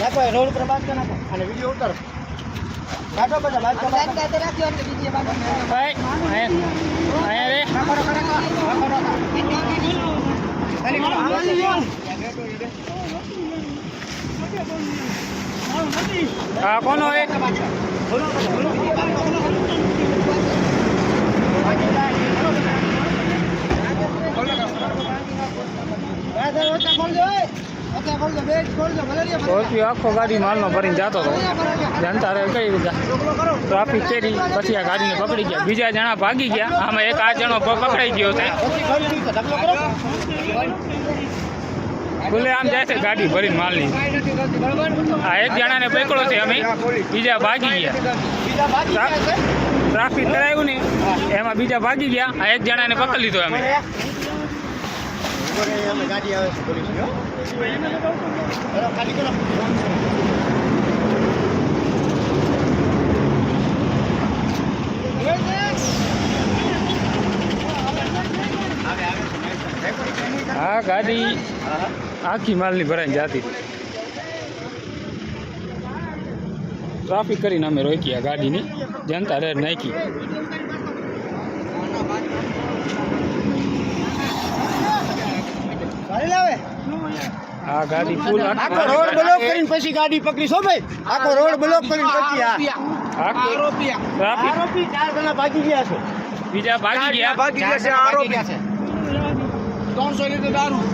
નાખો રોડ પર બાદ નાખો અને વિડિયો ઉતારો નાખો બધા બાદ કાતે રાખ્યો એટલે બીજી બાદ ભાઈ આયા રે નાખો હા કોણ હોય આખો ગાડી માલનો ભરીને જતો હતો જનતા કઈ રીતે ટ્રાફિક કરી પછી આ ગાડીને પકડી ગયા બીજા જણા ભાગી ગયા આમાં એક આ જણો પકડાઈ ગયો છે ખુલ્લે આમ જાય છે ગાડી ભરીને માલની આ એક જણાને પકડ્યો છે અમે બીજા ભાગી ગયા ટ્રાફિક કરાયું ને એમાં બીજા ભાગી ગયા આ એક જણાને પકડી લીધો અમે ગાડી આવે છે પોલીસ હા ગાડી આખી માલની ભરાઈને જતી ટ્રાફિક કરીને અમે રોકી આ ગાડીની જનતા રેડ નાખી આ ગાડી ફૂલ આખો રોડ બ્લોક કરીને પછી ગાડી પકડી છો ભાઈ આખો રોડ બ્લોક કરીને પછી આરોપી 4 જણા ભાગી ગયા છે બીજા ભાગી ગયા છે આરોપી 300 લીટર દારૂ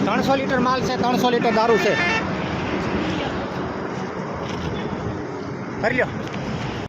300 લીટર માલ છે 300 લીટર દારૂ છે કરી લ્યો